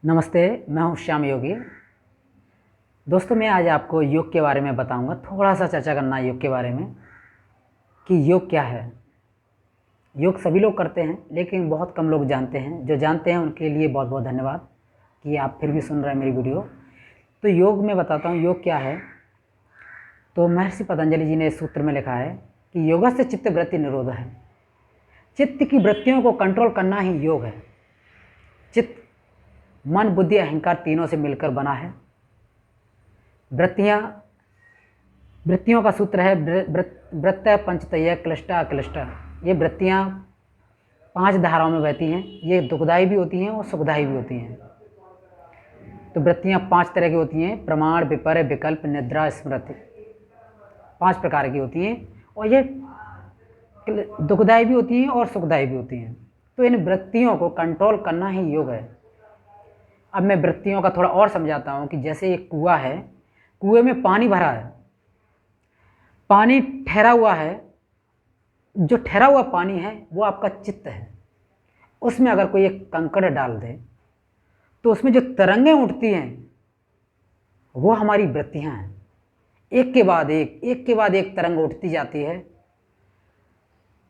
नमस्ते, मैं हूं श्याम योगी। दोस्तों, मैं आज आपको योग के बारे में बताऊंगा। थोड़ा सा चर्चा करना है योग के बारे में कि योग क्या है। योग सभी लोग करते हैं, लेकिन बहुत कम लोग जानते हैं। जो जानते हैं उनके लिए बहुत बहुत धन्यवाद कि आप फिर भी सुन रहे हैं मेरी वीडियो। तो योग में बताता हूँ योग क्या है। तो महर्षि पतंजलि जी ने इस सूत्र में लिखा है कि योगा से चित्त वृत्ति निरोध है। चित्त की वृत्तियों को कंट्रोल करना ही योग है। चित्त मन, बुद्धि, अहंकार तीनों से मिलकर बना है। वृत्तियों का सूत्र है वृत्तय पंचतय क्लिष्टा अक्लिष्टा। ये वृत्तियाँ 5 धाराओं में बहती हैं। ये दुखदायी भी होती हैं और सुखदायी भी होती हैं। तो वृत्तियाँ 5 तरह की होती हैं: प्रमाण, विपर्य, विकल्प, निद्रा, स्मृति। 5 प्रकार की होती हैं और ये दुखदायी भी होती हैं और सुखदायी भी होती हैं। तो इन वृत्तियों को कंट्रोल करना ही योग है। अब मैं वृत्तियों का थोड़ा और समझाता हूँ कि जैसे एक कुआं है, कुएं में पानी भरा है, पानी ठहरा हुआ है। जो ठहरा हुआ पानी है वो आपका चित्त है। उसमें अगर कोई एक कंकड़ डाल दे तो उसमें जो तरंगें उठती हैं वो हमारी वृत्तियाँ हैं। एक के बाद एक तरंग उठती जाती है,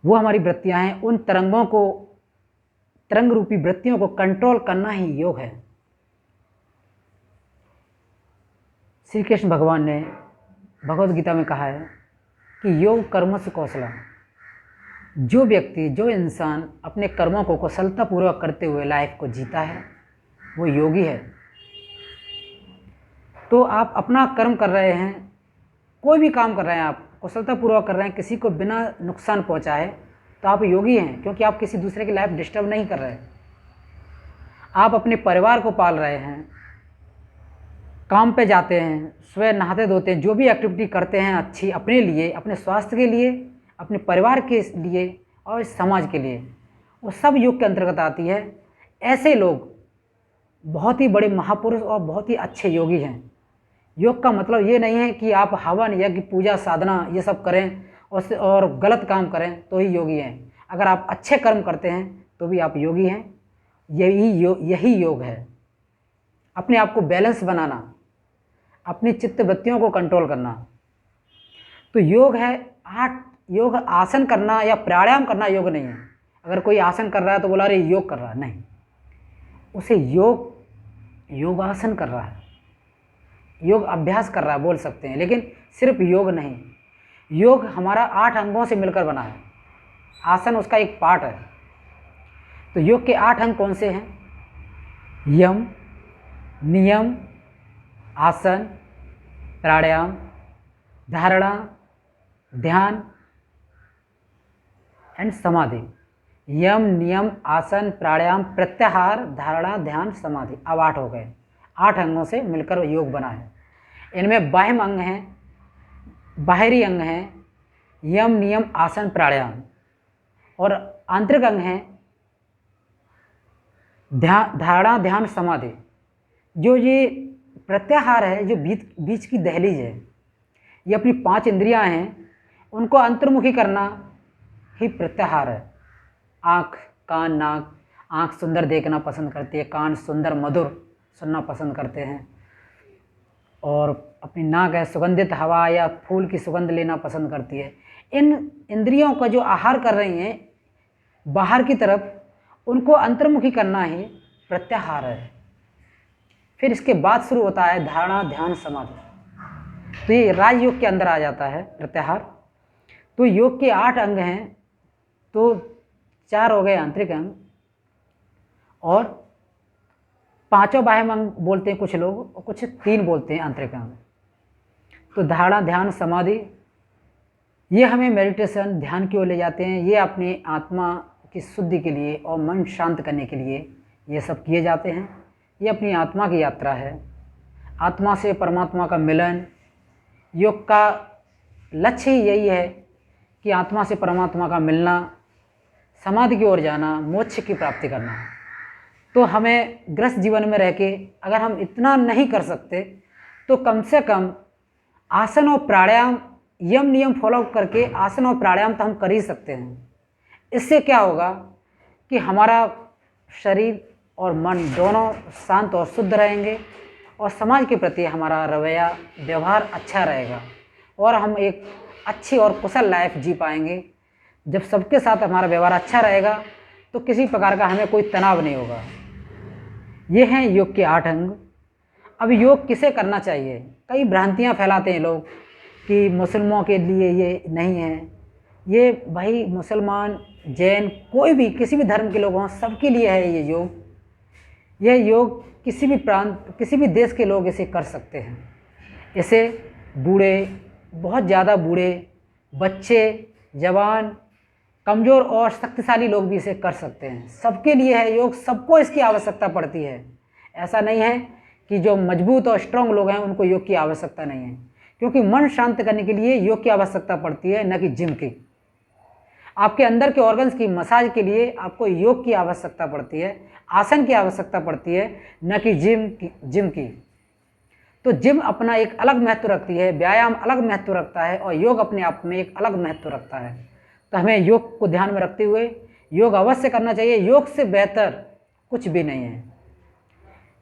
वो हमारी वृत्तियाँ हैं। उन तरंगों को, तरंग रूपी वृत्तियों को कंट्रोल करना ही योग है। श्री कृष्ण भगवान ने भगवद गीता में कहा है कि योग कर्मसु कौशलम। जो व्यक्ति, जो इंसान अपने कर्मों को कुशलतापूर्वक करते हुए लाइफ को जीता है वो योगी है। तो आप अपना कर्म कर रहे हैं, कोई भी काम कर रहे हैं, आप कुशलतापूर्वक कर रहे हैं, किसी को बिना नुकसान पहुंचाए, तो आप योगी हैं, क्योंकि आप किसी दूसरे की लाइफ डिस्टर्ब नहीं कर रहे। आप अपने परिवार को पाल रहे हैं, काम पे जाते हैं, स्वयं नहाते धोते हैं, जो भी एक्टिविटी करते हैं अच्छी अपने लिए, अपने स्वास्थ्य के लिए, अपने परिवार के लिए और समाज के लिए, वो सब योग के अंतर्गत आती है। ऐसे लोग बहुत ही बड़े महापुरुष और बहुत ही अच्छे योगी हैं। योग का मतलब ये नहीं है कि आप हवन, यज्ञ, पूजा, साधना ये सब करें और गलत काम करें तो ही योगी हैं। अगर आप अच्छे कर्म करते हैं तो भी आप योगी हैं। यही योग है। अपने आप को बैलेंस बनाना, अपनी चित्त वृत्तियों को कंट्रोल करना। तो योग है 8। योग आसन करना या प्राणायाम करना योग नहीं है। अगर कोई आसन कर रहा है तो बोला अरे योग कर रहा है, नहीं, उसे योगासन कर रहा है, योग अभ्यास कर रहा है बोल सकते हैं, लेकिन सिर्फ योग नहीं। योग हमारा 8 अंगों से मिलकर बना है। आसन उसका एक पार्ट है। तो योग के 8 अंग कौन से हैं? यम, नियम, आसन, प्राणायाम, धारणा, ध्यान एंड समाधि। यम, नियम, आसन, प्राणायाम, प्रत्याहार, धारणा, ध्यान, समाधि। अब 8 हो गए। 8 अंगों से मिलकर योग बना है। इनमें बाह्य अंग हैं, बाहरी अंग हैं यम, नियम, आसन, प्राणायाम, और आंतरिक अंग हैं धारणा, ध्यान, समाधि। जो ये प्रत्याहार है, जो बीच की दहलीज है, ये अपनी 5 इंद्रियां हैं, उनको अंतर्मुखी करना ही प्रत्याहार है। आँख, कान, नाक। आँख सुंदर देखना पसंद करती है, कान सुंदर मधुर सुनना पसंद करते हैं, और अपनी नाक है सुगंधित हवा या फूल की सुगंध लेना पसंद करती है। इन इंद्रियों का जो आहार कर रही हैं बाहर की तरफ, उनको अंतर्मुखी करना ही प्रत्याहार है। फिर इसके बाद शुरू होता है धारणा, ध्यान, समाधि। तो ये राजयोग के अंदर आ जाता है प्रत्याहार। तो योग के 8 अंग हैं। तो 4 हो गए आंतरिक अंग और 5 बाह्य अंग बोलते हैं कुछ लोग, और कुछ 3 बोलते हैं आंतरिक अंग। तो धारणा, ध्यान, समाधि ये हमें मेडिटेशन, ध्यान की ओर ले जाते हैं। ये अपनी आत्मा की शुद्धि के लिए और मन शांत करने के लिए ये सब किए जाते हैं। ये अपनी आत्मा की यात्रा है, आत्मा से परमात्मा का मिलन। योग का लक्ष्य ही यही है कि आत्मा से परमात्मा का मिलना, समाधि की ओर जाना, मोक्ष की प्राप्ति करना। तो हमें ग्रस्त जीवन में रह के अगर हम इतना नहीं कर सकते तो कम से कम आसन और प्राणायाम, यम नियम फॉलो करके आसन और प्राणायाम तो हम कर ही सकते हैं। इससे क्या होगा कि हमारा शरीर और मन दोनों शांत और शुद्ध रहेंगे और समाज के प्रति हमारा रवैया व्यवहार अच्छा रहेगा और हम एक अच्छी और कुशल लाइफ जी पाएंगे। जब सबके साथ हमारा व्यवहार अच्छा रहेगा तो किसी प्रकार का हमें कोई तनाव नहीं होगा। ये हैं योग के 8 अंग। अब योग किसे करना चाहिए? कई भ्रांतियाँ फैलाते हैं लोग कि मुसलमानों के लिए ये नहीं है। ये भाई मुसलमान, जैन, कोई भी किसी भी धर्म के लोग हों, सबके लिए है ये योग। यह योग किसी भी प्रांत, किसी भी देश के लोग इसे कर सकते हैं। इसे बूढ़े, बहुत ज़्यादा बूढ़े, बच्चे, जवान, कमज़ोर और शक्तिशाली लोग भी इसे कर सकते हैं। सबके लिए है योग, सबको इसकी आवश्यकता पड़ती है। ऐसा नहीं है कि जो मजबूत और स्ट्रांग लोग हैं उनको योग की आवश्यकता नहीं है, क्योंकि मन शांत करने के लिए योग की आवश्यकता पड़ती है, न कि जिम की। आपके अंदर के ऑर्गन्स की मसाज के लिए आपको योग की आवश्यकता पड़ती है, आसन की आवश्यकता पड़ती है, न कि जिम की। तो जिम अपना एक अलग महत्व रखती है, व्यायाम अलग महत्व रखता है और योग अपने आप में एक अलग महत्व रखता है। तो हमें योग को ध्यान में रखते हुए योग अवश्य करना चाहिए। योग से बेहतर कुछ भी नहीं है।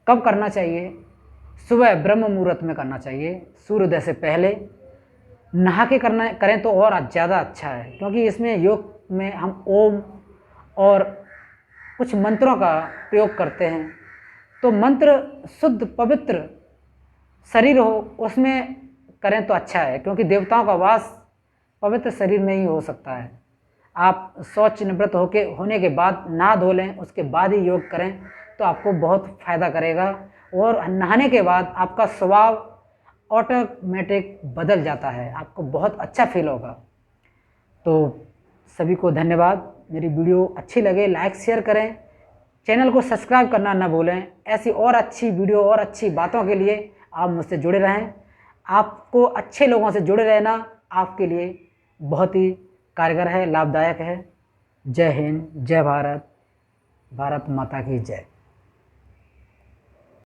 कब करना चाहिए? सुबह ब्रह्म मुहूर्त में करना चाहिए, सूर्योदय से पहले। नहा के करें तो और ज़्यादा अच्छा है, क्योंकि इसमें योग में हम ओम और कुछ मंत्रों का प्रयोग करते हैं। तो मंत्र शुद्ध पवित्र शरीर हो उसमें करें तो अच्छा है, क्योंकि देवताओं का वास पवित्र शरीर में ही हो सकता है। आप शौच निवृत्त होने के बाद नहा धो लें, उसके बाद ही योग करें तो आपको बहुत फ़ायदा करेगा। और नहाने के बाद आपका स्वभाव ऑटोमेटिक बदल जाता है, आपको बहुत अच्छा फील होगा। तो सभी को धन्यवाद। मेरी वीडियो अच्छी लगे लाइक शेयर करें, चैनल को सब्सक्राइब करना ना भूलें। ऐसी और अच्छी वीडियो और अच्छी बातों के लिए आप मुझसे जुड़े रहें। आपको अच्छे लोगों से जुड़े रहना आपके लिए बहुत ही कारगर है, लाभदायक है। जय हिंद, जय भारत, भारत माता की जय।